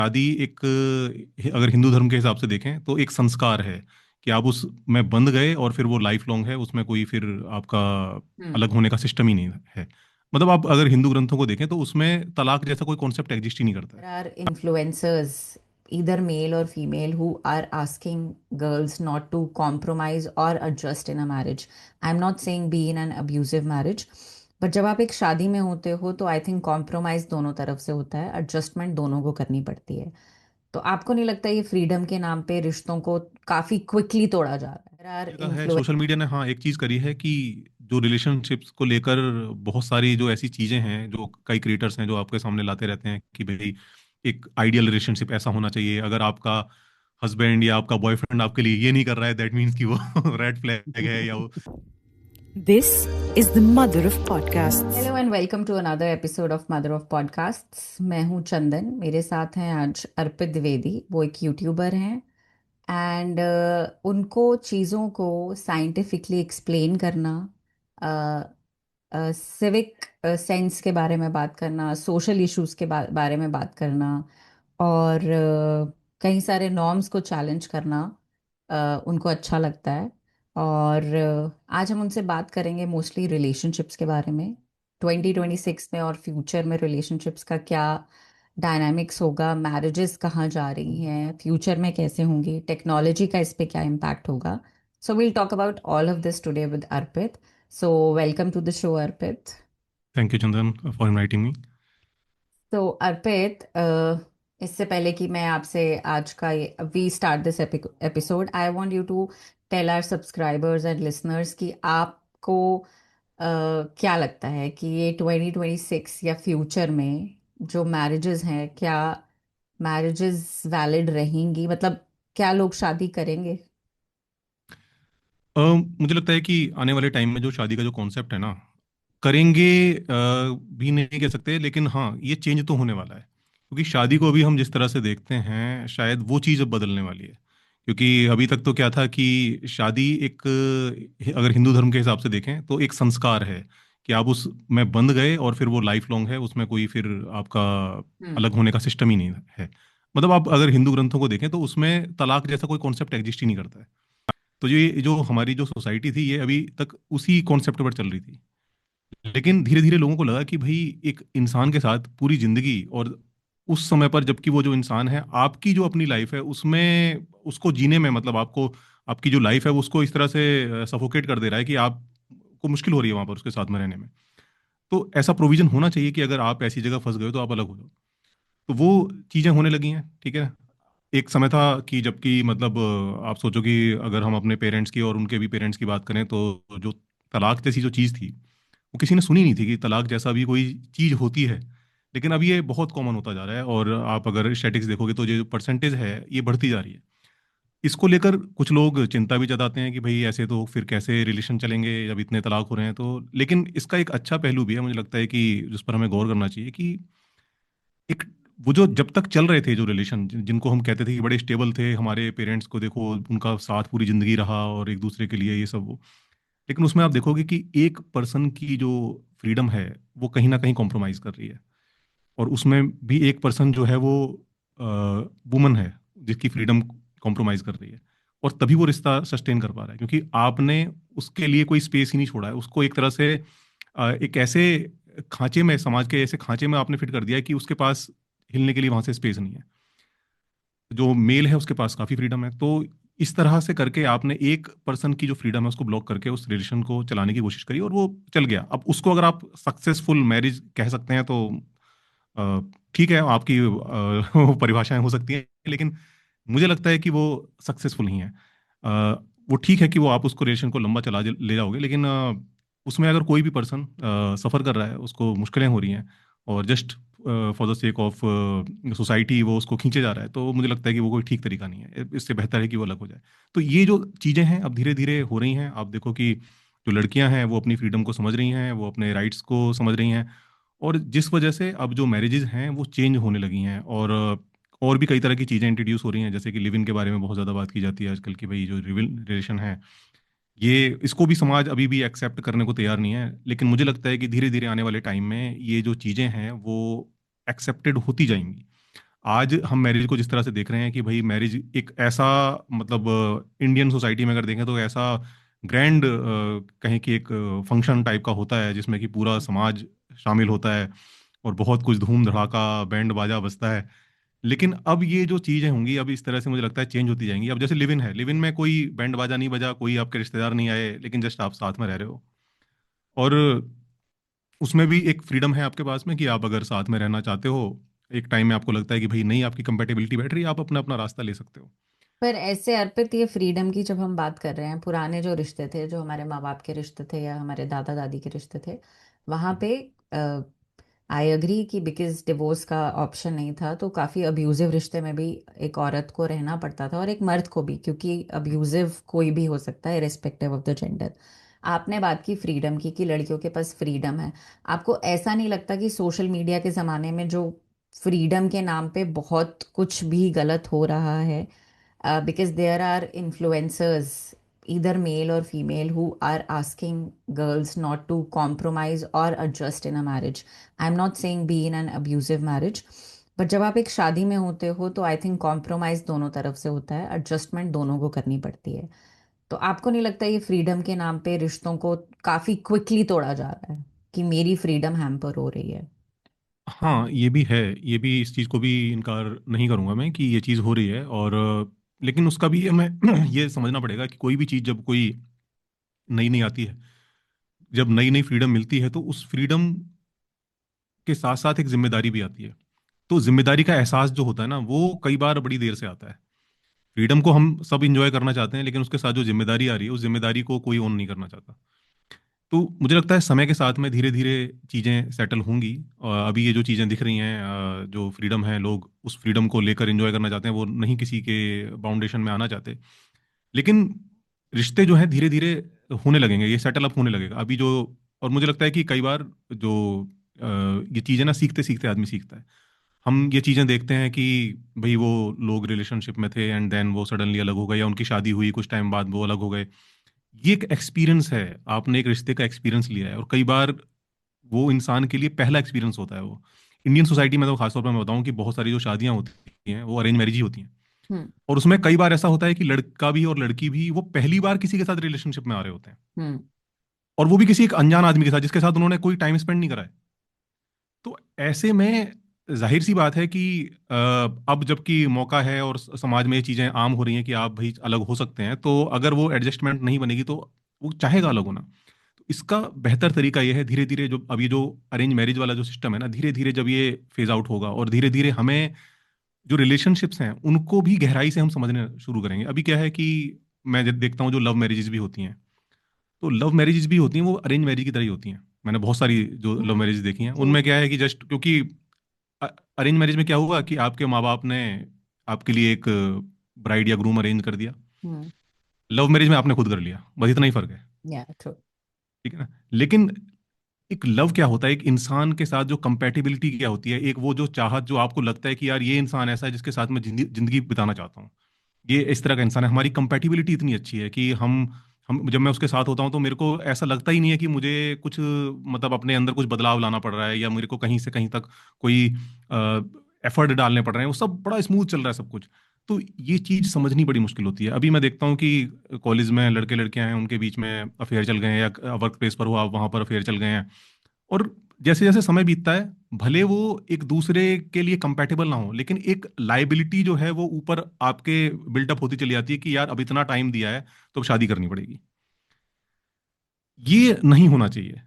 शादी एक अगर हिंदू धर्म के हिसाब से देखें तो एक संस्कार है कि आप उस में बंध गए और फिर वो लाइफ लॉन्ग है, उसमें कोई फिर आपका Hmm. अलग होने का सिस्टम ही नहीं है। मतलब आप अगर हिंदू ग्रंथों को देखें तो उसमें तलाक जैसा कोई कॉन्सेप्ट एग्जिस्ट ही नहीं करता है। There are influencers, either male or female, who are asking girls not to compromise or adjust in a marriage. I'm not saying be in an abusive marriage, but जब आप एक शादी में होते हो तो आई थिंक कॉम्प्रोमाइज दोनों तरफ से होता है, एडजस्टमेंट दोनों को करनी पड़ती है। तो आपको नहीं लगता ये फ्रीडम के नाम पे रिश्तों को काफी क्विकली तोड़ा जा रहा है? देयर आर जगह है, इन्फ्लुएंस। सोशल मीडिया ने हाँ एक चीज करी है कि जो रिलेशनशिप्स को लेकर बहुत सारी जो ऐसी चीजें हैं, जो कई क्रिएटर्स हैं जो आपके सामने लाते रहते हैं कि भाई एक आइडियल रिलेशनशिप ऐसा होना चाहिए। अगर आपका हस्बैंड या आपका बॉयफ्रेंड आपके लिए ये नहीं कर रहा है, दैट मीन्स कि वो रेड फ्लैग है या वो। This is the mother of podcasts. Hello and welcome to another episode of mother of podcasts. मैं हूँ चंदन, मेरे साथ हैं आज अर्पित द्विवेदी। वो एक यूट्यूबर हैं एंड उनको चीज़ों को साइंटिफिकली एक्सप्लेन करना, सिविक सेंस के बारे में बात करना, सोशल इश्यूज के बारे में बात करना और कई सारे नॉर्म्स को चैलेंज करना उनको अच्छा लगता है। और आज हम उनसे बात करेंगे मोस्टली रिलेशनशिप्स के बारे में, 2026 में और फ्यूचर में रिलेशनशिप्स का क्या डायनामिक्स होगा, मैरिजेस कहाँ जा रही हैं, फ्यूचर में कैसे होंगी, टेक्नोलॉजी का इस पे क्या इम्पैक्ट होगा। So we'll talk about all of this today with Arpit. So welcome to the show Arpit. Thank you Chandan for inviting me. तो अर्पित, इससे पहले कि मैं आपसे आज का we start this episode, I want you to tell our subscribers and listeners कि आपको क्या लगता है कि ये 2026 या फ्यूचर में जो मैरिजेस हैं, क्या मैरिजेस वैलिड रहेंगी? मतलब क्या लोग शादी करेंगे? मुझे लगता है कि आने वाले टाइम में जो शादी का जो कॉन्सेप्ट है ना, करेंगे भी नहीं कह सकते, लेकिन हाँ ये चेंज तो होने वाला है। क्योंकि शादी को अभी हम जिस तरह से देखते हैं शायद वो चीज़ अब बदलने वाली है। क्योंकि अभी तक तो क्या था कि शादी एक अगर हिंदू धर्म के हिसाब से देखें तो एक संस्कार है कि आप उस में बंध गए और फिर वो लाइफ लॉन्ग है, उसमें कोई फिर आपका हम्म। अलग होने का सिस्टम ही नहीं है। मतलब आप अगर हिंदू ग्रंथों को देखें तो उसमें तलाक जैसा कोई कॉन्सेप्ट एग्जिस्ट ही नहीं करता है। तो ये जो हमारी जो सोसाइटी थी ये अभी तक उसी कॉन्सेप्ट पर चल रही थी। लेकिन धीरे धीरे लोगों को लगा कि भाई एक इंसान के साथ पूरी जिंदगी, और उस समय पर जबकि वो जो इंसान है आपकी जो अपनी लाइफ है उसमें उसको जीने में, मतलब आपको आपकी जो लाइफ है वो उसको इस तरह से सफोकेट कर दे रहा है कि आपको मुश्किल हो रही है वहां पर उसके साथ में रहने में। तो ऐसा प्रोविजन होना चाहिए कि अगर आप ऐसी जगह फंस गए हो तो आप अलग हो जाओ। तो वो चीजें होने लगी हैं, ठीक है। एक समय था कि जबकि मतलब आप सोचो कि अगर हम अपने पेरेंट्स की और उनके भी पेरेंट्स की बात करें तो जो तलाक जैसी जो चीज़ थी वो किसी ने सुनी नहीं थी कि तलाक जैसा भी कोई चीज़ होती है। लेकिन अब ये बहुत कॉमन होता जा रहा है, और आप अगर स्टैटिस्टिक्स देखोगे तो जो परसेंटेज है ये बढ़ती जा रही है। इसको लेकर कुछ लोग चिंता भी जताते हैं कि भाई ऐसे तो फिर कैसे रिलेशन चलेंगे जब इतने तलाक हो रहे हैं। तो लेकिन इसका एक अच्छा पहलू भी है, मुझे लगता है कि जिस पर हमें गौर करना चाहिए कि एक वो जो जब तक चल रहे थे जो रिलेशन, जिनको हम कहते थे कि बड़े स्टेबल थे, हमारे पेरेंट्स को देखो उनका साथ पूरी जिंदगी रहा और एक दूसरे के लिए ये सब वो। लेकिन उसमें आप देखोगे कि एक पर्सन की जो फ्रीडम है वो कहीं ना कहीं कॉम्प्रोमाइज कर रही है। और उसमें भी एक पर्सन जो है वो वुमन है जिसकी फ्रीडम कॉम्प्रोमाइज कर रही है। और तभी वो रिश्ता सस्टेन कर पा रहा है क्योंकि आपने उसके लिए कोई स्पेस ही नहीं छोड़ा है। उसको एक तरह से एक ऐसे खांचे में, समाज के ऐसे खांचे में आपने फिट कर दिया है कि उसके पास हिलने के लिए वहां से स्पेस नहीं है। जो मेल है उसके पास काफी फ्रीडम है। तो इस तरह से करके आपने एक पर्सन की जो फ्रीडम है उसको ब्लॉक करके उस रिलेशन को चलाने की कोशिश करी और वो चल गया। अब उसको अगर आप सक्सेसफुल मैरिज कह सकते हैं तो अ, ठीक है, आपकी परिभाषाएं हो सकती हैं, लेकिन मुझे लगता है कि वो सक्सेसफुल नहीं है। वो ठीक है कि वो आप उसको रिलेशन को लंबा चला ले जाओगे, लेकिन उसमें अगर कोई भी पर्सन सफ़र कर रहा है, उसको मुश्किलें हो रही हैं, और just for the sake of society वो उसको खींचे जा रहा है, तो मुझे लगता है कि वो कोई ठीक तरीका नहीं है। इससे बेहतर है कि वो अलग हो जाए। तो ये जो चीज़ें हैं अब धीरे धीरे हो रही हैं। आप देखो कि जो लड़कियां हैं वो अपनी फ्रीडम को समझ रही हैं, वो अपने राइट्स को समझ रही हैं। और जिस वजह से अब जो मैरिजेज हैं वो चेंज होने लगी हैं। और भी कई तरह की चीज़ें इंट्रोड्यूस हो रही हैं, जैसे कि लिव इन के बारे में बहुत ज़्यादा बात की जाती है आजकल की। भाई जो रिलेशन है ये, इसको भी समाज अभी भी एक्सेप्ट करने को तैयार नहीं है। लेकिन मुझे लगता है कि धीरे धीरे आने वाले टाइम में ये जो चीज़ें हैं वो एक्सेप्टेड होती जाएंगी। आज हम मैरिज को जिस तरह से देख रहे हैं कि भाई मैरिज एक ऐसा, मतलब इंडियन सोसाइटी में अगर देखें तो ऐसा ग्रैंड, कहें कि एक फंक्शन टाइप का होता है जिसमें कि पूरा समाज शामिल होता है और बहुत कुछ धूम धड़ाका बैंड बाजा बजता है। लेकिन अब ये जो चीजें होंगी अब इस तरह से मुझे लगता है चेंज होती जाएंगी। अब जैसे लिव इन है, लिव इन में कोई बैंड बाजा नहीं बजा, कोई आपके रिश्तेदार नहीं आए, लेकिन जस्ट आप साथ में रह रहे हो। और उसमें भी एक फ्रीडम है आपके पास में कि आप अगर साथ में रहना चाहते हो, एक टाइम में आपको लगता है कि भाई नहीं आपकी कंपेटेबिलिटी बैठ रही है, आप अपना अपना रास्ता ले सकते हो। पर ऐसे अर्पित, ये फ्रीडम की जब हम बात कर रहे हैं, पुराने जो रिश्ते थे, जो हमारे माँ बाप के रिश्ते थे या हमारे दादा दादी के रिश्ते थे, वहाँ हम्म। पे आई एग्री कि बिकॉज डिवोर्स का ऑप्शन नहीं था तो काफ़ी अब्यूजिव रिश्ते में भी एक औरत को रहना पड़ता था और एक मर्द को भी, क्योंकि अब्यूजिव कोई भी हो सकता है इरेस्पेक्टिव ऑफ द जेंडर। आपने बात की फ्रीडम की कि लड़कियों के पास फ्रीडम है। आपको ऐसा नहीं लगता कि सोशल मीडिया के ज़माने में जो फ्रीडम के नाम पे बहुत कुछ भी गलत हो रहा है, because there are influencers, either male or female, who are asking girls not to compromise or adjust in a marriage. I'm not saying be in an abusive marriage, but जब आप एक शादी में होते हो तो आई थिंक कॉम्प्रोमाइज दोनों तरफ से होता है, एडजस्टमेंट दोनों को करनी पड़ती है। तो आपको नहीं लगता ये फ्रीडम के नाम पे रिश्तों को काफी क्विकली तोड़ा जा रहा है, कि मेरी फ्रीडम हैम्पर हो रही है? हाँ, ये भी है। ये भी, इस चीज़ को भी इनकार नहीं करूंगा मैं कि ये चीज़ हो रही है। और लेकिन उसका भी हमें ये समझना पड़ेगा कि कोई भी चीज़ जब कोई नई नई आती है, जब नई नई फ्रीडम मिलती है, तो उस फ्रीडम के साथ साथ एक जिम्मेदारी भी आती है। तो जिम्मेदारी का एहसास जो होता है ना, वो कई बार बड़ी देर से आता है। फ्रीडम को हम सब इंजॉय करना चाहते हैं, लेकिन उसके साथ जो जिम्मेदारी आ रही है, उस जिम्मेदारी को कोई ओन नहीं करना चाहता। तो मुझे लगता है समय के साथ में धीरे धीरे चीज़ें सेटल होंगी। और अभी ये जो चीज़ें दिख रही हैं, जो फ्रीडम है, लोग उस फ्रीडम को लेकर एंजॉय करना चाहते हैं, वो नहीं किसी के बाउंडेशन में आना चाहते। लेकिन रिश्ते जो हैं धीरे धीरे होने लगेंगे, ये सेटल अप होने लगेगा अभी जो। और मुझे लगता है कि कई बार जो ये चीज़ें ना, सीखते सीखते आदमी सीखता है। हम ये चीज़ें देखते हैं कि भाई वो लोग रिलेशनशिप में थे एंड देन वो सडनली अलग हो गए, या उनकी शादी हुई कुछ टाइम बाद वो अलग हो गए। ये एक एक्सपीरियंस है, आपने एक रिश्ते का एक्सपीरियंस लिया है, और कई बार वो इंसान के लिए पहला एक्सपीरियंस होता है वो। इंडियन सोसाइटी में तो खासतौर पर मैं बताऊं कि बहुत सारी जो शादियां होती हैं वो अरेंज मैरिज ही होती हैं। हम्म। और उसमें कई बार ऐसा होता है कि लड़का भी और लड़की भी वो पहली बार किसी के साथ रिलेशनशिप में आ रहे होते हैं, हम्म। और वो भी किसी एक अनजान आदमी के साथ जिसके साथ उन्होंने कोई टाइम स्पेंड नहीं करा है। तो ऐसे में जाहिर सी बात है कि अब जबकि मौका है और समाज में ये चीजें आम हो रही हैं कि आप भाई अलग हो सकते हैं, तो अगर वो एडजस्टमेंट नहीं बनेगी तो वो चाहेगा अलग होना। तो इसका बेहतर तरीका ये है, धीरे धीरे जो अब ये जो अरेंज मैरिज वाला जो सिस्टम है ना, धीरे धीरे जब ये फेज आउट होगा और धीरे धीरे हमें जो रिलेशनशिप्स हैं उनको भी गहराई से हम समझने शुरू करेंगे। अभी क्या है कि मैं जब देखता हूँ जो लव मैरिजेस भी होती हैं, तो लव मैरिजेस भी होती हैं वो अरेंज मैरिज की तरह ही होती हैं। मैंने बहुत सारी जो लव हम्म। मैरिज देखी हैं जी। उनमें क्या है कि जस्ट क्योंकि अरेंज मैरिज में क्या हुआ कि आपके माँ बाप ने आपके लिए एक ब्राइड या ग्रूम अरेंज कर दिया। हम्म। लव मैरिज में आपने खुद कर लिया, बस इतना ही फर्क है। या ट्रू। ठीक है ना। लेकिन एक लव क्या होता है, एक इंसान के साथ जो कंपेटिबिलिटी क्या होती है, एक वो जो चाहत, जो आपको लगता है कि यार ये इंसान ऐसा है जिसके साथ मैं जिंदगी बिताना चाहता हूँ, ये इस तरह का इंसान है। हमारी कंपेटिबिलिटी इतनी अच्छी है कि हम जब मैं उसके साथ होता हूँ तो मेरे को ऐसा लगता ही नहीं है कि मुझे कुछ, मतलब अपने अंदर कुछ बदलाव लाना पड़ रहा है, या मेरे को कहीं से कहीं तक कोई एफर्ट डालने पड़ रहे हैं। वो सब बड़ा स्मूथ चल रहा है सब कुछ। तो ये चीज समझनी बड़ी मुश्किल होती है। अभी मैं देखता हूँ कि कॉलेज में लड़के लड़कियां हैं, उनके बीच में अफेयर चल गए हैं, या वर्क प्लेस पर हुआ वहां पर अफेयर चल गए हैं। और जैसे जैसे समय बीतता है, भले वो एक दूसरे के लिए कंपैटिबल ना हो, लेकिन एक लाइबिलिटी जो है वो ऊपर आपके बिल्डअप होती चली जाती है कि यार अब इतना टाइम दिया है तो अब शादी करनी पड़ेगी। ये नहीं होना चाहिए।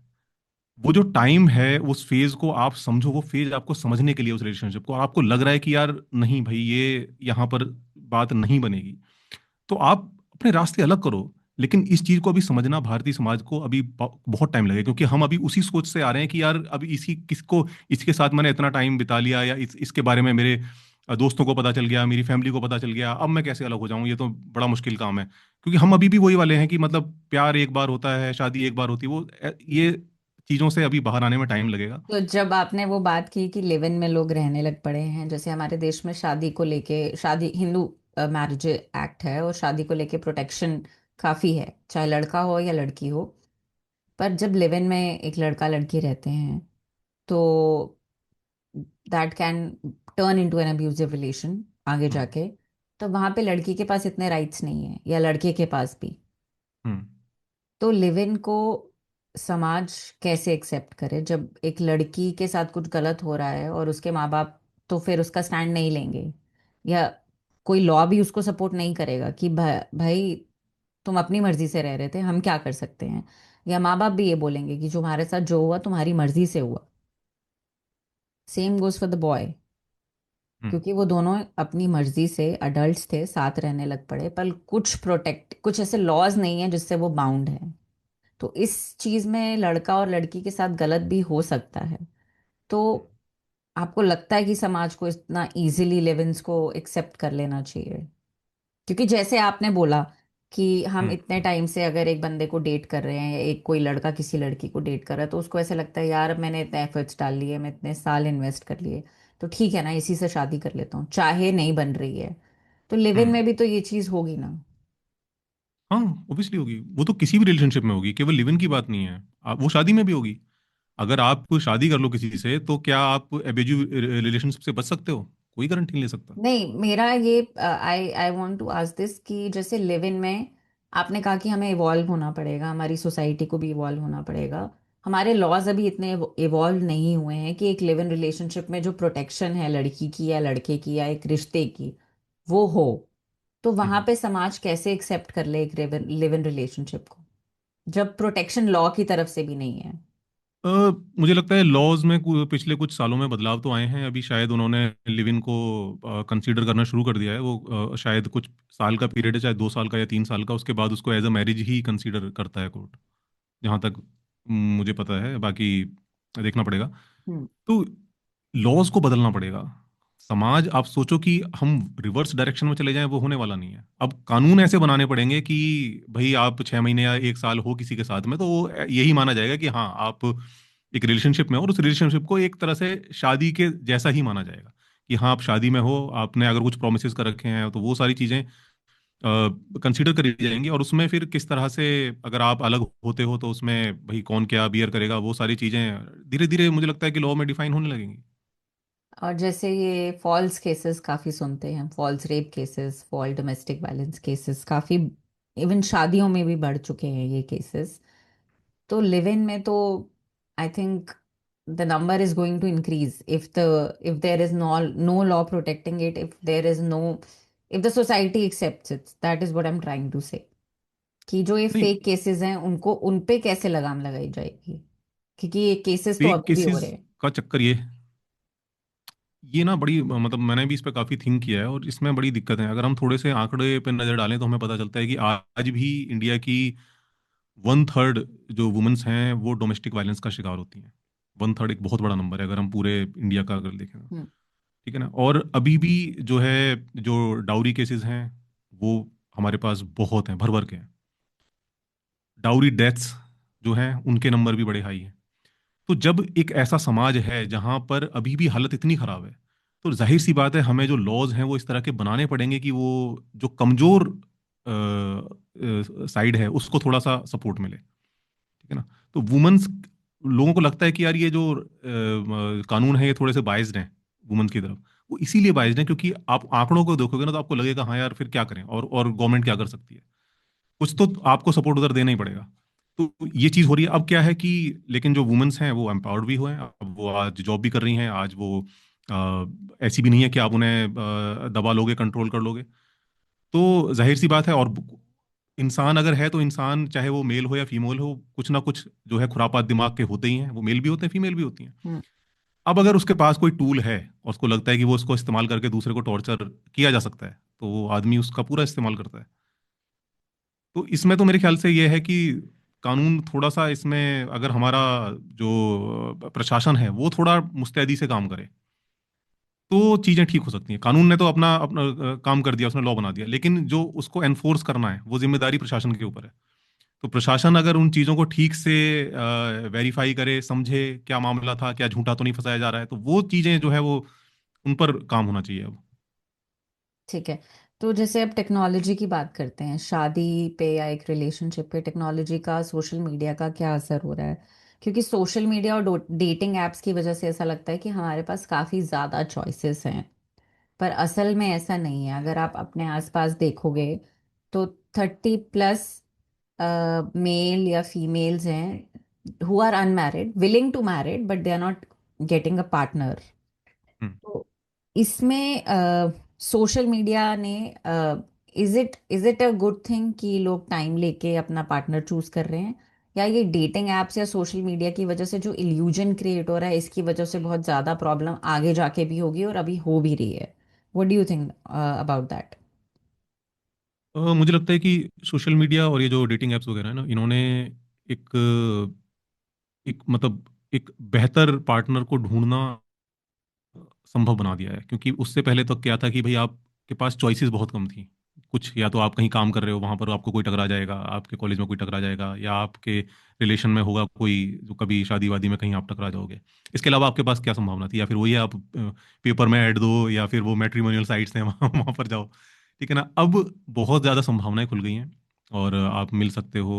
वो जो टाइम है उस फेज को आप समझो, वो फेज आपको समझने के लिए उस रिलेशनशिप को, और आपको लग रहा है कि यार नहीं भाई ये यहाँ पर बात नहीं बनेगी, तो आप अपने रास्ते अलग करो। लेकिन इस चीज को अभी समझना भारतीय समाज को अभी बहुत टाइम लगेगा, क्योंकि हम अभी उसी सोच से आ रहे हैं कि यार अभी इसी किसको, इसके साथ मैंने इतना टाइम बिता लिया, या इसके बारे में मेरे दोस्तों को पता चल गया, मेरी फैमिली को पता चल गया, अब मैं कैसे अलग हो जाऊं, ये तो बड़ा मुश्किल काम है। क्योंकि हम अभी भी वही वाले हैं कि मतलब प्यार एक बार होता है, शादी एक बार होती है, वो ये चीजों से अभी बाहर आने में टाइम लगेगा। तो जब आपने वो बात की कि लिव इन में लोग रहने लग पड़े हैं, जैसे हमारे देश में शादी को लेके, शादी हिंदू मैरिज एक्ट है और शादी को लेके प्रोटेक्शन काफी है, चाहे लड़का हो या लड़की हो। पर जब लिव इन में एक लड़का लड़की रहते हैं, तो that can turn into an abusive relation आगे हम्म। जाके, तो वहां पे लड़की के पास इतने राइट्स नहीं है, या लड़के के पास भी। हम्म। तो लिव इन को समाज कैसे एक्सेप्ट करे जब एक लड़की के साथ कुछ गलत हो रहा है और उसके माँ बाप तो फिर उसका स्टैंड नहीं लेंगे, या कोई लॉ भी उसको सपोर्ट नहीं करेगा कि भाई तुम अपनी मर्जी से रह रहे थे, हम क्या कर सकते हैं। या माँ बाप भी ये बोलेंगे कि तुम्हारे साथ जो हुआ तुम्हारी मर्जी से हुआ। Same goes for the boy, hmm. क्योंकि वो दोनों अपनी मर्जी से अडल्ट्स थे, साथ रहने लग पड़े, पर कुछ ऐसे लॉज नहीं है जिससे वो बाउंड है। तो इस चीज में लड़का और लड़की के साथ गलत भी हो सकता है। तो आपको लगता है कि समाज को इतना इजीली लिव-इन्स को एक्सेप्ट कर लेना चाहिए? क्योंकि जैसे आपने बोला कि हम हम्म। इतने टाइम से अगर एक बंदे को डेट कर रहे हैं, या एक कोई लड़का किसी लड़की को डेट कर रहा है, तो उसको ऐसे लगता है यार अब मैंने इतने एफर्ट्स डाल लिए, मैं इतने साल इन्वेस्ट कर लिए, तो ठीक है ना, इसी से शादी कर लेता हूँ चाहे नहीं बन रही है। तो लिव इन हम्म। में भी तो ये चीज होगी ना? हाँ, ऑब्वियसली होगी। वो तो किसी भी रिलेशनशिप में होगी, केवल लिव इन की बात नहीं है। वो शादी में भी होगी। अगर आप शादी कर लो किसी से, तो क्या आप एब्यूजिव रिलेशनशिप से बच सकते हो? कोई गारंटी नहीं ले सकता। नहीं, मेरा ये I I want to ask this कि जैसे लिव इन में आपने कहा कि हमें इवॉल्व होना पड़ेगा, हमारी सोसाइटी को भी इवॉल्व होना पड़ेगा। हमारे लॉज अभी इतने इवॉल्व नहीं हुए हैं कि एक लिव इन रिलेशनशिप में जो प्रोटेक्शन है लड़की की या लड़के की या एक रिश्ते की, वो हो। तो वहां हम्म। पे समाज कैसे एक्सेप्ट कर ले एक लिव इन रिलेशनशिप को, जब प्रोटेक्शन लॉ की तरफ से भी नहीं है? अ, मुझे लगता है लॉज में पिछले कुछ सालों में बदलाव तो आए हैं। अभी शायद उन्होंने लिव इन को कंसीडर करना शुरू कर दिया है। वो शायद कुछ साल का पीरियड है, चाहे 2 साल का या 3 साल का, उसके बाद उसको एज अ मैरिज ही कंसीडर करता है कोर्ट, जहाँ तक मुझे पता है। बाकी देखना पड़ेगा। हम्म। तो लॉज को बदलना पड़ेगा। समाज, आप सोचो कि हम रिवर्स डायरेक्शन में चले जाएं, वो होने वाला नहीं है। अब कानून ऐसे बनाने पड़ेंगे कि भाई आप 6 महीने या 1 साल हो किसी के साथ में, तो वो यही माना जाएगा कि हाँ आप एक रिलेशनशिप में हो, और उस रिलेशनशिप को एक तरह से शादी के जैसा ही माना जाएगा कि हाँ आप शादी में हो, आपने अगर कुछ प्रोमिस कर रखे हैं तो वो सारी चीजें कंसीडर करी जाएंगी। और उसमें फिर किस तरह से, अगर आप अलग होते हो तो उसमें भाई कौन क्या बियर करेगा, वो सारी चीजें धीरे धीरे मुझे लगता है कि लॉ में डिफाइन होने लगेंगी। और जैसे ये फॉल्स केसेस काफी सुनते हैं, false rape cases, false domestic violence cases काफी, इवन शादियों में भी बढ़ चुके हैं ये केसेस। तो लिव इन में तो I think the number is going to increase if there is no law protecting it, if there is no, if the society accepts it, that is what I am trying to say. कि जो ये नहीं, fake cases हैं उनको, उन पे कैसे लगाम लगाई जाएगी, क्योंकि ये केसेस तो फेक अभी भी हो केसेस रहे हैं। का चक्कर ये ना बड़ी, मतलब मैंने भी इस पे काफी थिंक किया है, और इसमें बड़ी दिक्कत है। अगर हम थोड़े से आंकड़े पे नजर डालें तो हमें पता चलता है कि आज भी इंडिया की 1/3 जो वुमेन्स हैं वो डोमेस्टिक वायलेंस का शिकार होती हैं। 1/3 एक बहुत बड़ा नंबर है अगर हम पूरे इंडिया का अगर देखें तो। हम्म। ठीक है ना? और अभी भी जो है, जो डाउरी केसेस हैं वो हमारे पास बहुत हैं, भर भर के हैं। डाउरी डेथ्स जो हैं उनके नंबर भी बड़े हाई हैं। तो जब एक ऐसा समाज है जहां पर अभी भी हालत इतनी खराब है, तो जाहिर सी बात है हमें जो लॉज हैं वो इस तरह के बनाने पड़ेंगे कि वो जो कमजोर साइड है उसको थोड़ा सा सपोर्ट मिले। ठीक है ना? तो वुमेन्स, लोगों को लगता है कि यार ये जो कानून है ये थोड़े से बाइज्ड हैं वुमेन्स की तरफ। वो इसीलिए बाइज्ड हैं क्योंकि आप आंकड़ों को देखोगे ना तो आपको लगेगा हाँ यार फिर क्या करें, और गवर्नमेंट क्या कर सकती है। कुछ तो आपको सपोर्ट उधर देना ही पड़ेगा। तो ये चीज हो रही है। अब क्या है कि लेकिन जो वुमेन्स हैं वो एम्पावर्ड भी हुए हैं, अब वो आज जॉब भी कर रही हैं। आज वो ऐसी भी नहीं है कि आप उन्हें दबा लोगे, कंट्रोल कर लोगे। तो जाहिर सी बात है। और इंसान अगर है तो इंसान, चाहे वो मेल हो या फीमेल हो, कुछ ना कुछ जो है खुरापात दिमाग के होते ही हैं। वो मेल भी होते हैं, फीमेल भी होती हैं। हम्म। अब अगर उसके पास कोई टूल है और उसको लगता है कि वो उसको इस्तेमाल करके दूसरे को टॉर्चर किया जा सकता है, तो वो आदमी उसका पूरा इस्तेमाल करता है। तो इसमें तो मेरे ख्याल से ये है कि कानून थोड़ा सा इसमें, अगर हमारा जो प्रशासन है वो थोड़ा मुस्तैदी से काम करे, तो चीजें ठीक हो सकती हैं। कानून ने तो अपना अपना काम कर दिया, उसने लॉ बना दिया, लेकिन जो उसको एनफोर्स करना है वो जिम्मेदारी प्रशासन के ऊपर है। तो प्रशासन अगर उन चीजों को ठीक से वेरीफाई करे, समझे क्या मामला था, क्या झूठा तो नहीं फंसाया जा रहा है, तो वो चीजें जो है वो उन पर काम होना चाहिए अब। ठीक है। तो जैसे अब टेक्नोलॉजी की बात करते हैं, शादी पे या एक रिलेशनशिप पे टेक्नोलॉजी का, सोशल मीडिया का क्या असर हो रहा है? क्योंकि सोशल मीडिया और डेटिंग एप्स की वजह से ऐसा लगता है कि हमारे पास काफ़ी ज़्यादा चॉइसेस हैं, पर असल में ऐसा नहीं है। अगर आप अपने आसपास देखोगे तो 30+ मेल या फीमेल्स हैं who are unmarried, willing to married, but they are not getting a partner. Hmm. तो इसमें सोशल मीडिया ने, is it a good thing कि लोग टाइम लेके अपना पार्टनर चूज कर रहे हैं, या ये डेटिंग एप्स या सोशल मीडिया की वजह से जो इल्यूजन क्रिएट हो रहा है इसकी वजह से बहुत ज़्यादा प्रॉब्लम आगे जाके भी होगी और अभी हो भी रही है? What do you think about that? मुझे लगता है कि सोशल मीडिया और ये जो डेटिंग एप्स वगैरह है ना, इन्होंने एक एक मतलब एक बेहतर पार्टनर को ढूंढना संभव बना दिया है। क्योंकि उससे पहले तो क्या था कि भाई आपके पास चॉइसेस बहुत कम थी। कुछ, या तो आप कहीं काम कर रहे हो, वहां पर आपको कोई टकरा जाएगा, आपके कॉलेज में कोई टकरा जाएगा, या आपके रिलेशन में होगा कोई जो कभी शादी वादी में कहीं आप टकरा जाओगे। इसके अलावा आपके पास क्या संभावना थी? या फिर वही है, आप पेपर में ऐड दो, या फिर वो मैट्रिमोनियल साइट्स हैं वहां पर जाओ। ठीक है ना? अब बहुत ज़्यादा संभावनाएं खुल गई हैं, और आप मिल सकते हो,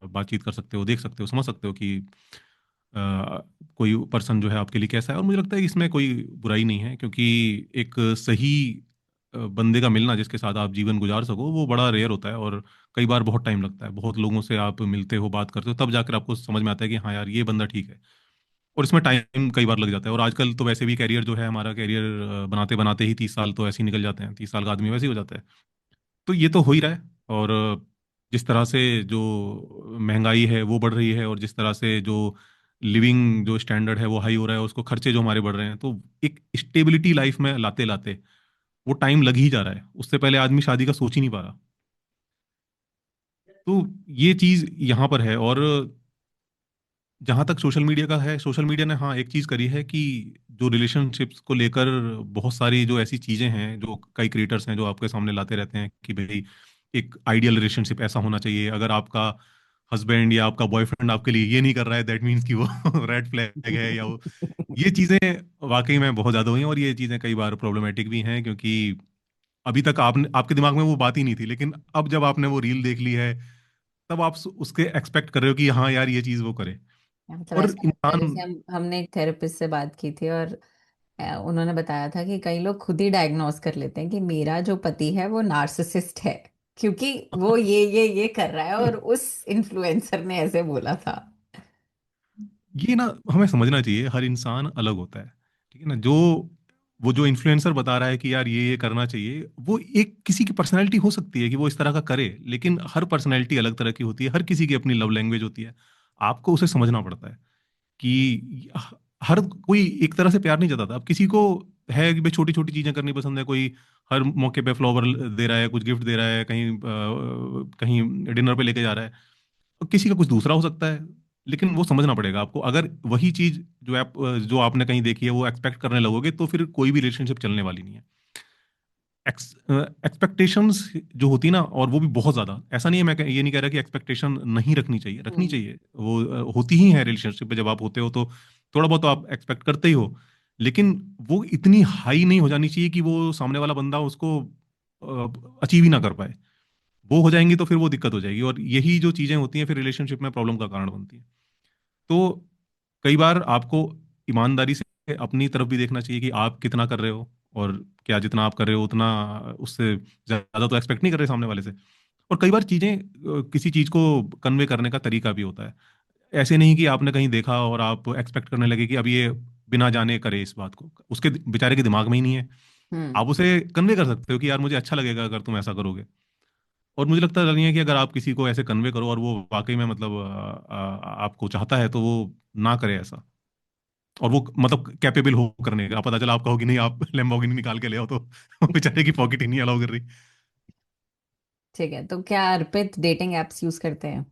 बातचीत कर सकते हो, देख सकते हो, समझ सकते हो कि अ, कोई पर्सन जो है आपके लिए कैसा है। और मुझे लगता है कि इसमें कोई बुराई नहीं है, क्योंकि एक सही बंदे का मिलना जिसके साथ आप जीवन गुजार सको, वो बड़ा रेयर होता है। और कई बार बहुत टाइम लगता है, बहुत लोगों से आप मिलते हो, बात करते हो, तब जाकर आपको समझ में आता है कि हाँ यार, ये बंदा ठीक है। और इसमें टाइम कई बार लग जाता है। और आजकल तो वैसे भी कैरियर जो है, हमारा कैरियर बनाते बनाते ही 30 साल तो ऐसे ही निकल जाते हैं, 30 साल का आदमी वैसे ही हो जाता है। तो ये तो हो ही रहा है। और जिस तरह से जो महंगाई है वो बढ़ रही है, और जिस तरह से जो लिविंग जो स्टैंडर्ड है वो हाई हो रहा है, उसको खर्चे जो हमारे बढ़ रहे हैं, तो एक स्टेबिलिटी लाइफ में लाते लाते वो टाइम लग ही जा रहा है। उससे पहले आदमी शादी का सोच ही नहीं पा रहा। तो ये चीज यहाँ पर है। और जहां तक सोशल मीडिया का है, सोशल मीडिया ने हाँ एक चीज करी है कि जो रिलेशनशिप्स को लेकर बहुत सारी जो ऐसी चीजें हैं, जो कई क्रिएटर्स हैं जो आपके सामने लाते रहते हैं कि भाई एक आइडियल रिलेशनशिप ऐसा होना चाहिए। अगर आपका हस्बैंड या आपका बॉयफ्रेंड आपके लिए ये नहीं कर रहा है, दैट मीन्स कि वो रेड फ्लैग है, या वो ये चीजें वाकई में बहुत ज्यादा हुई हैं। और ये चीजें कई बार प्रॉब्लमेटिक भी हैं, क्योंकि अभी तक आपने, आपके दिमाग में वो बात ही नहीं थी, लेकिन अब जब आपने वो रील देख ली है, तब आप उसके एक्सपेक्ट कर रहे हो कि हाँ यार, ये चीज वो करे। मतलब और ऐसा लगता है इंसान, जैसे हमने एक थेरेपिस्ट से बात की थी, और उन्होंने बताया था कि कई लोग खुद ही डायग्नोस कर लेते हैं कि मेरा जो पति है वो नार्सिसिस्ट है, क्योंकि वो ये कर रहा है और उस इन्फ्लुएंसर ने ऐसे बोला था। ये ना हमें समझना चाहिए, हर इंसान अलग होता है। ठीक है ना? जो वो जो इन्फ्लुएंसर बता रहा है कि यार ये करना चाहिए, वो एक किसी की पर्सनैलिटी हो सकती है कि वो इस तरह का करे, लेकिन हर पर्सनैलिटी अलग तरह की होती है, हर किसी की अपनी लव लैंग्वेज होती है। आपको उसे समझना पड़ता है कि हर कोई एक तरह से प्यार नहीं जताता। अब किसी को है कि भाई छोटी छोटी चीजें करनी पसंद है, कोई हर मौके पे फ्लावर दे रहा है, कुछ गिफ्ट दे रहा है, कहीं कहीं डिनर पे लेके जा रहा है। तो किसी का कुछ दूसरा हो सकता है। लेकिन वो समझना पड़ेगा आपको। अगर वही चीज जो आपने कहीं देखी है वो एक्सपेक्ट करने लगोगे, तो फिर कोई भी रिलेशनशिप चलने वाली नहीं है। एक्सपेक्टेशंस जो होती है ना, और वो भी बहुत ज्यादा, ऐसा नहीं है, मैं ये नहीं कह रहा कि एक्सपेक्टेशन नहीं रखनी चाहिए, रखनी हम्म। चाहिए। वो होती ही है रिलेशनशिप में। जब आप होते हो तो थोड़ा बहुत तो आप एक्सपेक्ट करते ही हो, लेकिन वो इतनी हाई नहीं हो जानी चाहिए कि वो सामने वाला बंदा उसको अचीव ही ना कर पाए। वो हो जाएंगी तो फिर वो दिक्कत हो जाएगी, और यही जो चीजें होती हैं फिर रिलेशनशिप में प्रॉब्लम का कारण बनती है। तो कई बार आपको ईमानदारी से अपनी तरफ भी देखना चाहिए कि आप कितना कर रहे हो, और क्या जितना आप कर रहे हो उतना, उससे ज्यादा तो एक्सपेक्ट नहीं कर रहे सामने वाले से। और कई बार चीजें, किसी चीज को कन्वे करने का तरीका भी होता है। ऐसे नहीं कि आपने कहीं देखा और आप एक्सपेक्ट करने लगे कि अब ये बिना जाने करे इस बात को, उसके बेचारे के दिमाग में ही नहीं है। हम्म। आप उसे कन्वे कर सकते हो कि यार मुझे अच्छा लगेगा अगर तुम ऐसा करोगे। और मुझे लगता नहीं है कि अगर आप किसी को ऐसे कन्वे करो और वो वाकई में मतलब आपको चाहता है, तो वो ना करे ऐसा। और वो मतलब कैपेबल हो करने का, पता चला आप कहो कि नहीं, आप लैम्बोर्गिनी निकाल के ले आओ, तो बेचारे की पॉकेट ही नहीं अलाउ कर रही। ठीक है, तो क्या अर्पित डेटिंग एप्स यूज करते हैं?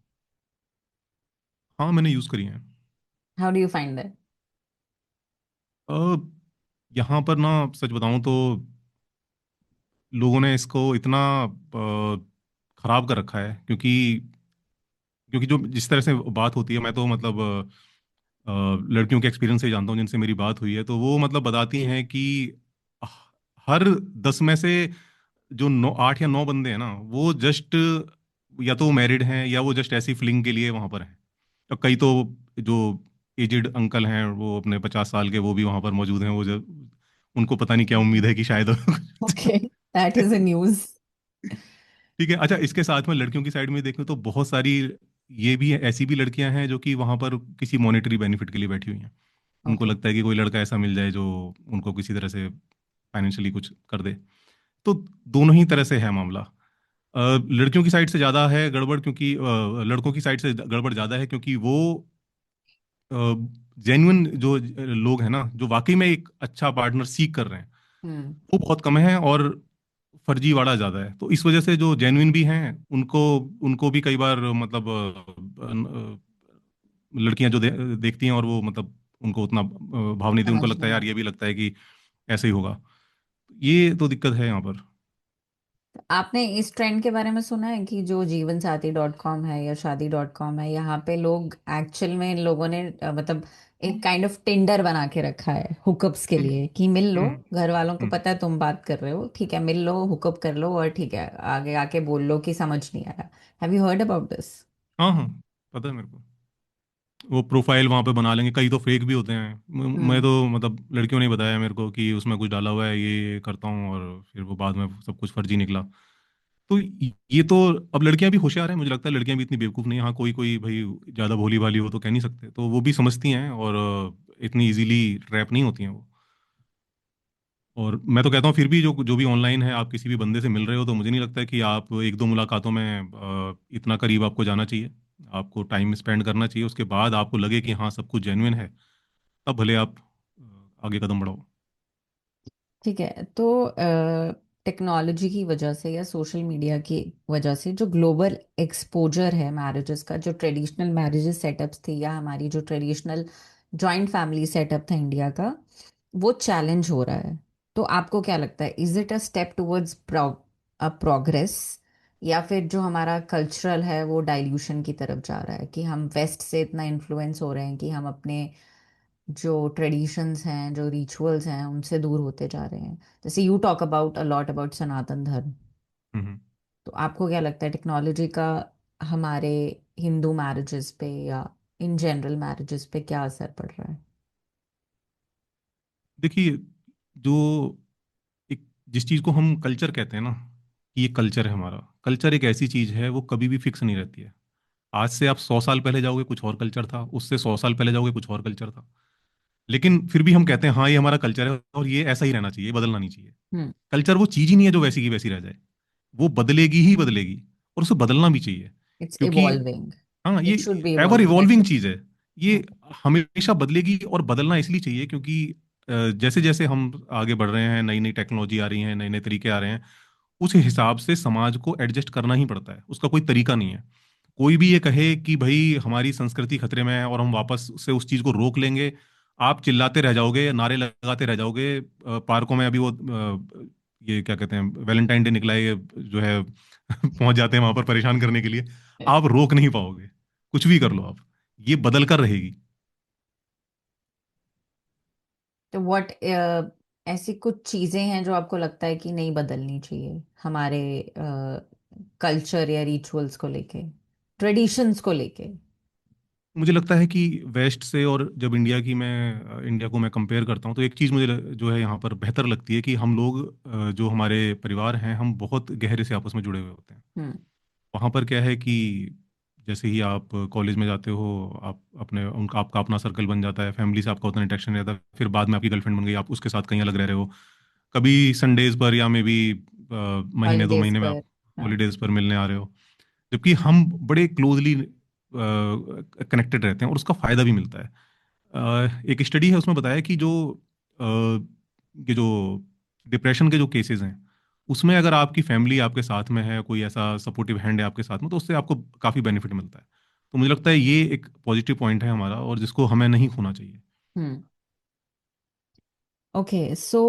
हाँ, मैंने यूज करी है। How do you find that? Uh, यहाँ पर ना, सच बताऊं तो लोगों ने इसको इतना खराब कर रखा है। क्योंकि क्योंकि जो जिस तरह से बात होती है, मैं तो मतलब लड़कियों के एक्सपीरियंस से जानता हूँ जिनसे मेरी बात हुई है, तो वो मतलब बताती हैं कि हर 10 में से जो 8 या 9 बंदे हैं ना, वो जस्ट या तो मैरिड हैं, या वो जस्ट ऐसी फिलिंग के लिए वहां पर हैं। और कई तो जो एजिड अंकल हैं, वो अपने 50 साल के, वो भी वहां पर मौजूद हैं। वो जो उनको पता नहीं क्या उम्मीद है कि शायद okay, that is a news. ठीक है। अच्छा, इसके साथ में लड़कियों की साइड में देखें तो बहुत सारी ये भी ऐसी भी लड़कियां हैं जो कि वहां पर किसी मॉनेटरी बेनिफिट के लिए बैठी हुई हैं। उनको ओके। लगता है कि कोई लड़का ऐसा मिल जाए जो उनको किसी तरह से फाइनेंशियली कुछ कर दे। तो दोनों ही तरह से है मामला। लड़कियों की साइड से ज़्यादा है गड़बड़, क्योंकि लड़कों की साइड से गड़बड़ ज़्यादा है, क्योंकि वो जेन्युइन जो लोग हैं ना, जो वाकई में एक अच्छा पार्टनर सीख कर रहे हैं, हम्म। वो बहुत कम है, और फर्जीवाड़ा ज़्यादा है। तो इस वजह से जो जेन्युइन भी हैं, उनको उनको भी कई बार मतलब लड़कियां जो देखती हैं, और वो मतलब उनको उतना भाव नहीं देती। उनको समझ लगता है नहीं यार, ये आता। भी लगता है कि ऐसे ही होगा। ये तो दिक्कत है यहाँ पर। आपने इस ट्रेंड के बारे में सुना है कि जो जीवन साथी डॉट कॉम है या शादी डॉट कॉम है, यहाँ पे लोग एक्चुअल में इन लोगों ने मतलब एक काइंड ऑफ टिंडर बना के रखा है हुकअप्स के हम्म। लिए, कि मिल लो, हम्म। घर वालों को हम्म। पता है तुम बात कर रहे हो, ठीक है, मिल लो, हुकअप कर लो, और ठीक है, आगे आके बोल लो कि समझ नहीं आया। Have you heard about this? हाँ हाँ, पता है मेरे को। वो प्रोफाइल वहां पे बना लेंगे, कई तो फेक भी होते हैं। मैं हम्म। तो मतलब लड़कियों ने बताया मेरे को कि उसमें कुछ डाला हुआ है, ये करता हूँ, और फिर वो बाद में सब कुछ फर्जी निकला। तो ये तो, अब लड़कियां भी होशियार हैं, मुझे लगता है लड़कियां भी इतनी बेवकूफ़ नहीं है। हाँ, कोई कोई भाई ज़्यादा भोली भाली हो तो कह नहीं सकते, तो वो भी समझती हैं, और इतनी इजीली ट्रैप नहीं होती हैं वो। और मैं तो कहता हूँ फिर भी जो जो भी ऑनलाइन है, आप किसी भी बंदे से मिल रहे हो, तो मुझे नहीं लगता है कि आप एक दो मुलाकातों में इतना करीब आपको जाना चाहिए। आपको टाइम स्पेंड करना चाहिए, उसके बाद आपको लगे कि हाँ सब कुछ जेन्युइन है, तब भले आप आगे कदम बढ़ाओ। ठीक है, तो टेक्नोलॉजी की वजह से या सोशल मीडिया की वजह से जो ग्लोबल एक्सपोजर है मैरिजेस का, जो ट्रेडिशनल मैरिजेस सेटअप्स थी या हमारी जो ट्रेडिशनल जॉइंट फैमिली सेटअप था इंडिया का, वो चैलेंज हो रहा है। तो आपको क्या लगता है, is it a step towards a progress, या फिर जो हमारा कल्चरल है वो डाइल्यूशन की तरफ जा रहा है, कि हम वेस्ट से इतना इन्फ्लुएंस हो रहे हैं कि हम अपने जो ट्रेडिशंस हैं, जो रिचुअल्स हैं, उनसे दूर होते जा रहे हैं? जैसे you talk about a lot about Sanatan Dharma, hmm. तो आपको क्या लगता है टेक्नोलॉजी का हमारे हिंदू मैरिजेस पे या इन जनरल मैरिजेस पे क्या असर पड़ रहा है? देखिए, जो एक जिस चीज़ को हम कल्चर कहते हैं ना, कि ये कल्चर है हमारा। कल्चर एक ऐसी चीज़ है, वो कभी भी फिक्स नहीं रहती है। आज से आप 100 साल पहले जाओगे, कुछ और कल्चर था। उससे 100 साल पहले जाओगे, कुछ और कल्चर था। लेकिन फिर भी हम कहते हैं हाँ ये हमारा कल्चर है, और ये ऐसा ही रहना चाहिए, बदलना नहीं चाहिए। हम्म। कल्चर वो चीज़ ही नहीं है जो वैसी की वैसी रह जाए। वो बदलेगी ही बदलेगी, और उसे बदलना भी चाहिए। इट्स क्योंकि इवॉल्विंग। हाँ, ये it should be ever evolving, evolving definitely. चीज़ है। ये हमेशा बदलेगी, और बदलना इसलिए चाहिए क्योंकि जैसे जैसे हम आगे बढ़ रहे हैं, नई नई टेक्नोलॉजी आ रही है, नए नए तरीके आ रहे हैं, उस हिसाब से समाज को एडजस्ट करना ही पड़ता है। उसका कोई तरीका नहीं है। कोई भी ये कहे कि भाई हमारी संस्कृति खतरे में है और हम वापस से उस चीज को रोक लेंगे, आप चिल्लाते रह जाओगे, नारे लगाते रह जाओगे। पार्कों में अभी वो ये क्या कहते हैं, वैलेंटाइन डे निकला है, ये जो है पहुंच जाते हैं वहां पर परेशान करने के लिए। आप रोक नहीं पाओगे, कुछ भी कर लो आप, ये बदल कर रहेगी। तो व्हाट ऐसी कुछ चीजें हैं जो आपको लगता है कि नहीं बदलनी चाहिए हमारे कल्चर या रिचुअल्स को लेके, ट्रेडिशंस को लेके? मुझे लगता है कि वेस्ट से, और जब इंडिया को मैं कंपेयर करता हूँ, तो एक चीज़ मुझे जो है यहाँ पर बेहतर लगती है कि हम लोग जो हमारे परिवार हैं, हम बहुत गहरे से आपस में जुड़े हुए होते हैं। हम्म। वहाँ पर क्या है कि जैसे ही आप कॉलेज में जाते हो, आप अपने उनका आपका अपना सर्कल बन जाता है, फैमिली से आपका उतना इंटरेक्शन नहीं रहता। फिर बाद में आपकी गर्लफ्रेंड बन गई, आप उसके साथ कहीं अलग रह रहे हो, कभी संडेज पर, या मे बी महीने दो हॉलीडेज महीने में आप पर। हाँ। हॉलीडेज पर मिलने आ रहे हो। जबकि हम बड़े क्लोजली कनेक्टेड रहते हैं, और उसका फायदा भी मिलता है। एक स्टडी है, उसमें बताया कि जो अ, ये जो डिप्रेशन के जो केसेस हैं, उसमें अगर आपकी फैमिली आपके साथ में है, कोई ऐसा सपोर्टिव हैंड है आपके साथ में, तो उससे आपको काफ़ी बेनिफिट मिलता है। तो मुझे लगता है ये एक पॉजिटिव पॉइंट है हमारा, और जिसको हमें नहीं खोना चाहिए। हम्म। ओके, सो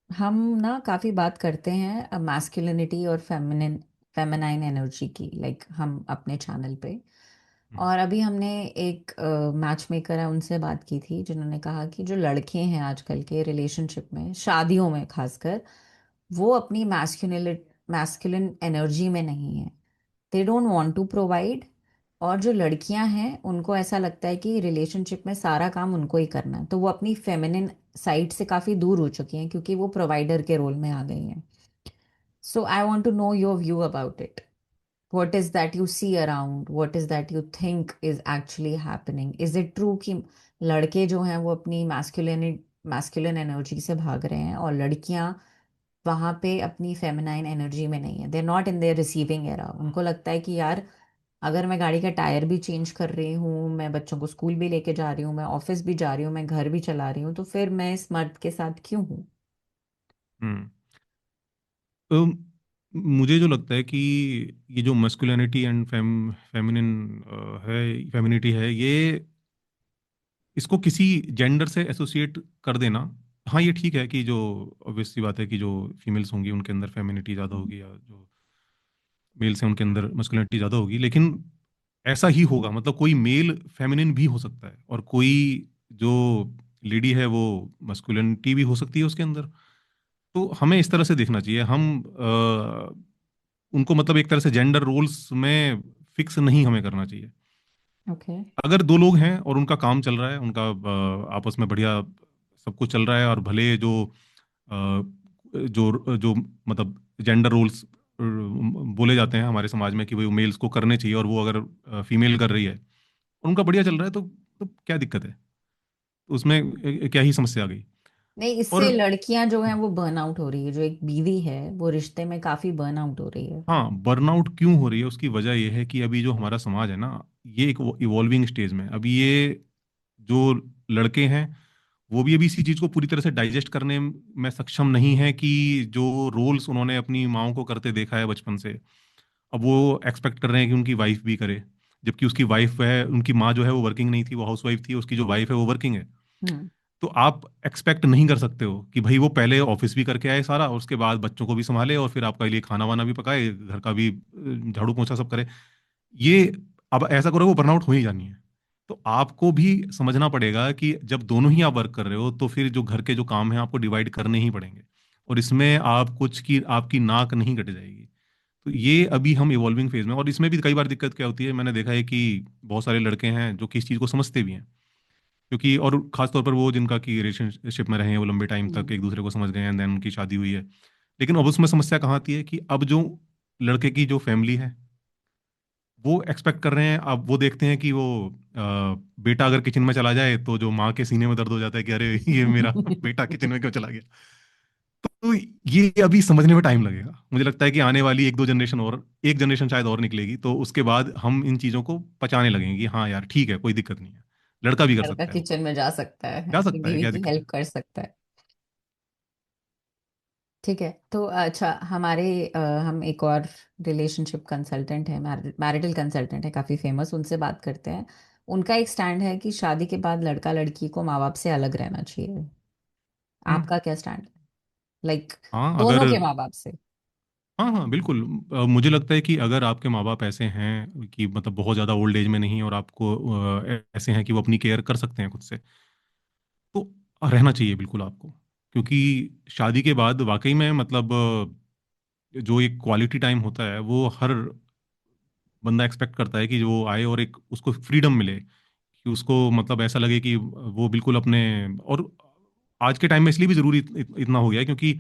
हम ना काफ़ी बात करते हैं मैस्कुलिनिटी और फेमिनाइन एनर्जी की, लाइक हम अपने चैनल पे। हम्म। और अभी हमने एक मैच मेकर है, उनसे बात की थी, जिन्होंने कहा कि जो लड़के हैं आजकल के रिलेशनशिप में, शादियों में खासकर, वो अपनी मैस्कुलिन एनर्जी में नहीं है। They don't want to provide, और जो लड़कियां हैं उनको ऐसा लगता है कि रिलेशनशिप में सारा काम उनको ही करना है, तो वो अपनी फेमिनिन साइड से काफी दूर हो चुकी हैं क्योंकि वो प्रोवाइडर के रोल में आ गई हैं. So I want to know your view about it. What is that you see around? What is that you think is actually happening? Is it true कि लड़के जो हैं वो अपनी मैस्कुलिन एनर्जी से भाग रहे हैं और लड़कियां वहां पे अपनी फेमिनाइन एनर्जी में नहीं है? They not in their receiving era. उनको लगता है कि यार अगर मैं गाड़ी का टायर भी चेंज कर रही हूँ, मैं बच्चों को स्कूल भी लेके जा रही हूँ, मैं ऑफिस भी जा रही हूँ, मैं घर भी चला रही हूँ, तो फिर मैं इस मर्द के साथ क्यों हूँ? हम्म तो मुझे जो लगता है कि ये जो मस्कुलिनिटी एंड फेमिनिन है, फेमिनिटी है, ये इसको किसी जेंडर से एसोसिएट कर देना, हाँ ये ठीक है कि जो ऑब्वियस सी बात है कि जो फीमेल्स होंगी उनके अंदर फेमिनिटी ज़्यादा होगी, या जो मेल्स हैं उनके अंदर मस्कुलिनिटी ज़्यादा होगी, लेकिन ऐसा ही होगा, मतलब कोई मेल फेमिनिन भी हो सकता है और कोई जो लेडी है वो मस्कुलिनिटी भी हो सकती है उसके अंदर। तो हमें इस तरह से देखना चाहिए, हम उनको मतलब एक तरह से जेंडर रोल्स में फिक्स नहीं हमें करना चाहिए। ओके. अगर दो लोग हैं और उनका काम चल रहा है, उनका आपस में बढ़िया सब कुछ चल रहा है, और भले जो मतलब जेंडर रोल्स बोले जाते हैं हमारे समाज में कि भाई मेल्स को करने चाहिए, और वो अगर फीमेल कर रही है और उनका बढ़िया चल रहा है, तो क्या दिक्कत है? तो उसमें क्या ही समस्या आ गई? नहीं, इससे और लड़कियां जो हैं वो बर्न आउट हो रही है. जो एक बीवी है वो रिश्ते में काफी बर्न आउट हो रही है. हाँ, बर्नआउट क्यों हो रही है उसकी वजह यह है कि अभी जो हमारा समाज है ना, ये एक इवॉल्विंग स्टेज में है। अभी ये जो लड़के हैं वो भी अभी इसी चीज को पूरी तरह से डाइजेस्ट करने में सक्षम नहीं है कि जो रोल्स उन्होंने अपनी माओ को करते देखा है बचपन से, अब वो एक्सपेक्ट कर रहे हैं कि उनकी वाइफ भी करे, जबकि उसकी वाइफ है, उनकी माँ जो है वो वर्किंग नहीं थी, वो हाउस वाइफ थी, उसकी जो वाइफ है वो वर्किंग है। हम्म. तो आप एक्सपेक्ट नहीं कर सकते हो कि भाई वो पहले ऑफिस भी करके आए सारा, और उसके बाद बच्चों को भी संभाले, और फिर आपका लिए खाना वाना भी पकाए, घर का भी झाड़ू पोछा सब करे। ये अब ऐसा करो वो बर्नआउट हो ही जानी है। तो आपको भी समझना पड़ेगा कि जब दोनों ही आप वर्क कर रहे हो तो फिर जो घर के जो काम है आपको डिवाइड करने ही पड़ेंगे, और इसमें आप कुछ की आपकी नाक नहीं कट जाएगी। तो ये अभी हम इवॉल्विंग फेज में, और इसमें भी कई बार दिक्कत क्या होती है, मैंने देखा है कि बहुत सारे लड़के हैं जो कि इस चीज़ को समझते भी हैं, क्योंकि और खास तौर पर वो जिनका की रिलेशनशिप में रहे हैं, वो लंबे टाइम तक हम्म. एक दूसरे को समझ गए हैं, देन उनकी शादी हुई है। लेकिन अब उसमें समस्या कहाँ आती है कि अब जो लड़के की जो फैमिली है वो एक्सपेक्ट कर रहे हैं, अब वो देखते हैं कि वो बेटा अगर किचन में चला जाए तो जो माँ के सीने में दर्द हो जाता है कि अरे ये मेरा बेटा किचन में क्यों चला गया। तो ये अभी समझने में टाइम लगेगा, मुझे लगता है कि आने वाली एक दो जनरेशन और, एक जनरेशन शायद और निकलेगी, तो उसके बाद हम इन चीजों को पचाने लगेंगे कि हाँ यार ठीक है, कोई दिक्कत नहीं है, लड़का भी कर लड़का सकता है, वो किचन में जा सकता है, जा अपनी सकता है, बीवी क्या की दिक्कत है? हेल्प कर सकता है. ठीक है. तो अच्छा, हमारे हम एक और रिलेशनशिप कंसल्टेंट है, मैरिटल कंसल्टेंट है, काफ़ी फेमस, उनसे बात करते हैं. उनका एक स्टैंड है कि शादी के बाद लड़का लड़की को माँ बाप से अलग रहना चाहिए. हम्म। आपका क्या स्टैंड है? लाइक हाँ अगर, दोनों के माँ बाप से. हाँ हाँ बिल्कुल, मुझे लगता है कि अगर आपके माँ बाप ऐसे हैं कि मतलब बहुत ज़्यादा ओल्ड एज में नहीं, और आपको ऐसे हैं कि वो अपनी केयर कर सकते हैं खुद से, तो रहना चाहिए बिल्कुल आपको। क्योंकि शादी के बाद वाकई में मतलब जो एक क्वालिटी टाइम होता है वो हर बंदा एक्सपेक्ट करता है कि वो आए और एक उसको फ्रीडम मिले, कि उसको मतलब ऐसा लगे कि वो बिल्कुल अपने, और आज के टाइम में इसलिए भी जरूरी इतना हो गया है क्योंकि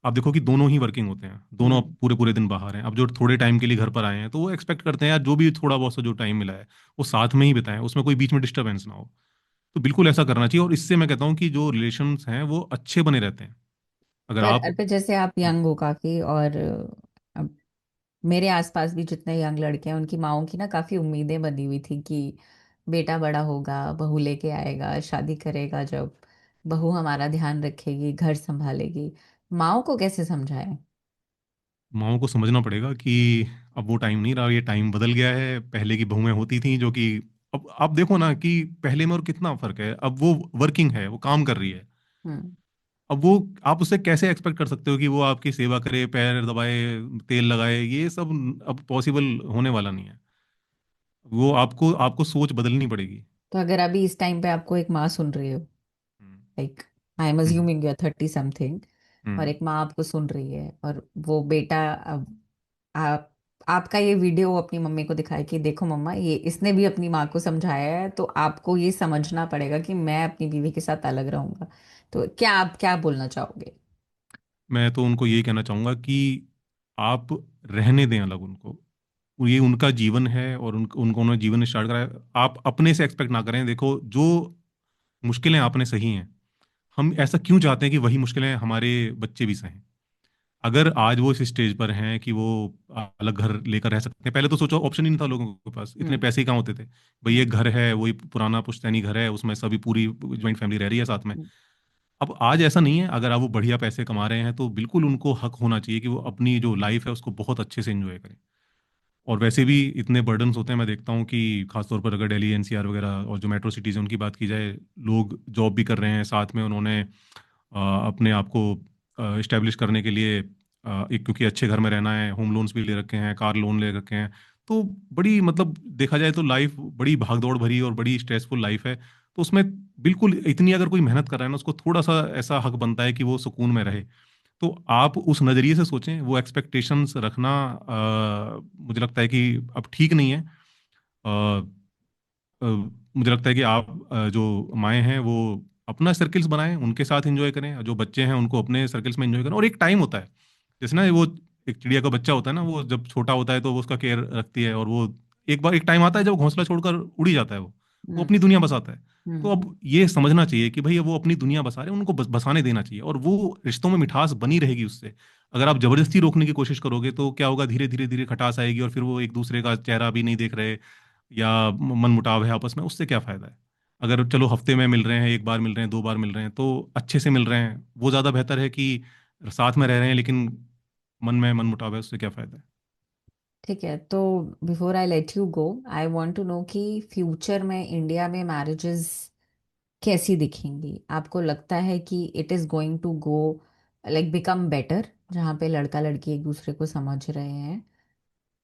आप देखो कि दोनों ही वर्किंग होते हैं, दोनों हम्म. पूरे पूरे दिन बाहर हैं, अब जो थोड़े टाइम के लिए घर पर आए हैं तो वो एक्सपेक्ट करते हैं यार जो भी थोड़ा बहुत सा जो टाइम मिला है वो साथ में ही बिताएं, उसमें कोई बीच में डिस्टरबेंस ना हो। तो बिल्कुल ऐसा करना चाहिए, और इससे मैं कहता हूँ कि जो रिलेशंस हैं वो अच्छे बने रहते हैं अगर पर आप। अल्पे जैसे आप यंग हो काफ़ी, और अब मेरे आसपास भी जितने यंग लड़के हैं उनकी माओं की ना काफ़ी उम्मीदें बनी हुई थी कि बेटा बड़ा होगा, बहू लेके आएगा, शादी करेगा, जब बहू हमारा ध्यान रखेगी, घर संभालेगी. माओ को कैसे समझाएं? माओ को समझना पड़ेगा कि अब वो टाइम नहीं रहा, ये टाइम बदल गया है, पहले की बहुएं होती थी जो कि, अब आप देखो ना कि पहले में और कितना फर्क है, अब वो वर्किंग है, वो काम कर रही है। हम्म. अब वो आप उससे कैसे एक्सपेक्ट कर सकते हो कि वो आपकी सेवा करे, पैर दबाए, तेल लगाए, ये सब अब पॉसिबल होने वाला नहीं है। वो आपको आपको सोच बदलनी पड़ेगी। तो अगर अभी इस टाइम पे आपको एक माँ सुन रही हो, hmm like I am hmm assuming you are 30 something, और हम्म एक माँ आपको सुन रही है और वो बेटा अब आप आपका ये वीडियो अपनी मम्मी को दिखाए कि देखो मम्मा, ये इसने भी अपनी माँ को समझाया है, तो आपको ये समझना पड़ेगा कि मैं अपनी बीवी के साथ अलग रहूंगा। तो क्या आप क्या बोलना चाहोगे? मैं तो उनको यही कहना चाहूंगा कि आप रहने दें अलग उनको। ये उनका जीवन है और उनको उन्होंने जीवन स्टार्ट करा है। आप अपने से एक्सपेक्ट ना करें। देखो, जो मुश्किलें आपने सही हैं, हम ऐसा क्यों चाहते हैं कि वही मुश्किलें हमारे बच्चे भी सहें? अगर आज वो इस स्टेज पर हैं कि वो अलग घर लेकर रह सकते हैं, पहले तो सोचो ऑप्शन ही नहीं था लोगों के पास, इतने हम्म। पैसे ही कहाँ होते थे। भाई एक घर है, वही पुराना पुश्तैनी घर है, उसमें सभी पूरी ज्वाइंट फैमिली रह रही है साथ में। हम्म। अब आज ऐसा नहीं है। अगर आप वो बढ़िया पैसे कमा रहे हैं तो बिल्कुल उनको हक होना चाहिए कि वो अपनी जो लाइफ है उसको बहुत अच्छे से एंजॉय करें। और वैसे भी इतने बर्डन्स होते हैं, मैं देखता हूँ कि खासतौर पर अगर दिल्ली एनसीआर वगैरह और जो मेट्रो सिटीज़ हैं उनकी बात की जाए, लोग जॉब भी कर रहे हैं, साथ में उन्होंने अपने आप को इस्टेब्लिश करने के लिए एक, क्योंकि अच्छे घर में रहना है, होम लोन्स भी ले रखे हैं, कार लोन ले रखे हैं। तो बड़ी, मतलब देखा जाए तो लाइफ बड़ी भागदौड़ भरी और बड़ी स्ट्रेसफुल लाइफ है। तो उसमें बिल्कुल इतनी अगर कोई मेहनत कर रहा है ना, उसको थोड़ा सा ऐसा हक बनता है कि वो सुकून में रहे। तो आप उस नज़रिए से सोचें। वो एक्सपेक्टेशंस रखना मुझे लगता है कि अब ठीक नहीं है। अ, मुझे लगता है कि आप जो माएँ हैं वो अपना सर्किल्स बनाएं, उनके साथ एंजॉय करें, जो बच्चे हैं उनको अपने सर्किल्स में एंजॉय करें। और एक टाइम होता है, जैसे ना वो एक चिड़िया का बच्चा होता है ना, वो जब छोटा होता है तो वो उसका केयर रखती है, और वो एक बार एक टाइम आता है जब घोंसला छोड़कर उड़ी जाता है, वो हम्म। अपनी दुनिया बसाता है। तो हम्म। अब ये समझना चाहिए कि भाई वो अपनी दुनिया बसा रहे हैं, उनको बसाने देना चाहिए, और वो रिश्तों में मिठास बनी रहेगी उससे। अगर आप जबरदस्ती रोकने की कोशिश करोगे तो क्या होगा, धीरे धीरे धीरे खटास आएगी, और फिर वो एक दूसरे का चेहरा भी नहीं देख रहे, या मन मुटाव है आपस में, उससे क्या फायदा है? अगर चलो हफ्ते में मिल रहे हैं, एक बार मिल रहे हैं, दो बार मिल रहे हैं, तो अच्छे से मिल रहे हैं, वो ज्यादा बेहतर है कि साथ में रह रहे हैं लेकिन मन में मन मुटाव है, उससे क्या फायदा है? ठीक है, तो before I let you go, I want to know कि फ्यूचर में इंडिया में मैरिजेस कैसी दिखेंगी? आपको लगता है कि it is going to go like become better, जहाँ पे लड़का लड़की एक दूसरे को समझ रहे हैं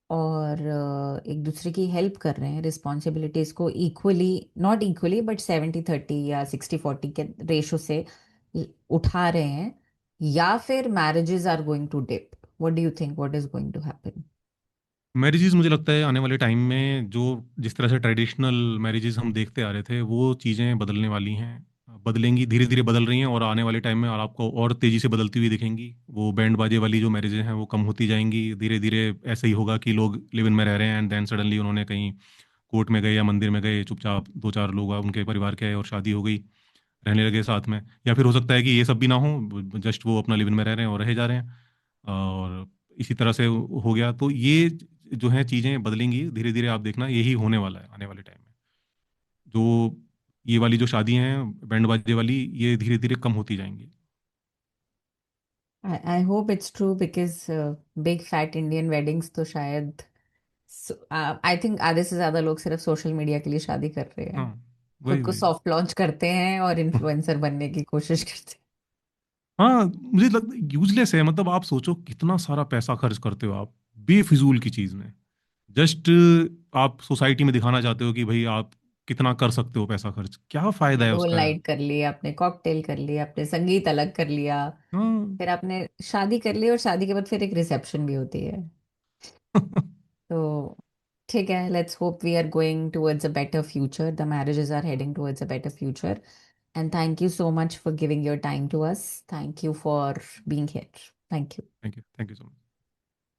और एक दूसरे की हेल्प कर रहे हैं, रिस्पॉन्सिबिलिटीज को इक्वली, नॉट इक्वली बट 70-30 या 60-40 के रेशो से उठा रहे हैं? या फिर marriages are going to dip? What do you think, what is going to happen? Marriages, मुझे लगता है आने वाले टाइम में जो जिस तरह से ट्रेडिशनल मैरिजेस हम देखते आ रहे थे, वो चीज़ें बदलने वाली हैं, बदलेंगी, धीरे धीरे बदल रही हैं, और आने वाले टाइम में और आपको और तेज़ी से बदलती हुई दिखेंगी। वो बैंड बाजे वाली जो मैरिजेस हैं वो कम होती जाएंगी धीरे धीरे। ऐसे ही होगा कि लोग लिव इन में रह रहे हैं एंड देन सडनली उन्होंने कहीं कोर्ट में गए या मंदिर में गए, चुपचाप दो चार लोग उनके परिवार के आए और शादी हो गई, रहने लगे साथ में। या फिर हो सकता है कि ये सब भी ना हो, जस्ट वो अपना लिव इन में रह रहे हैं और रहे जा रहे हैं, और इसी तरह से हो गया। तो ये जो है चीज़ें बदलेंगी धीरे धीरे, आप देखना यही होने वाला है आने वाले टाइम में। जो ये वाली जो शादियां हैं बैंड बाजे वाली, ये धीरे धीरे कम होती जाएंगी। I hope it's true, because big fat Indian weddings तो शायद, आई थिंक आधे से ज्यादा लोग सिर्फ सोशल मीडिया के लिए शादी कर रहे हैं, हाँ, खुद वही को वही। सॉफ्ट लॉन्च करते हैं और इन्फ्लुएंसर बनने की कोशिश करते हाँ, मुझे लगता है यूजलेस है। मतलब आप सोचो कितना सारा पैसा खर्च करते हो आप बेफिजूल की चीज में। जस्ट आप सोसाइटी में दिखाना चाहते हो कि भाई आप कितना कर सकते हो पैसा खर्च, क्या फायदा हैं। है डोल उसका यार? नाइट कर लिया आपने, कॉकटेल कर लिया आपने, संगीत अलग कर लिया, हाँ। फिर आपने शादी कर ली और शादी के बाद फिर एक रिसेप्शन भी होती है। तो ठीक है, let's hope we are going towards a better future, the marriages are heading towards a better future. And thank you so much for giving your time to us, thank you for being here, thank you. Thank you, thank you so much.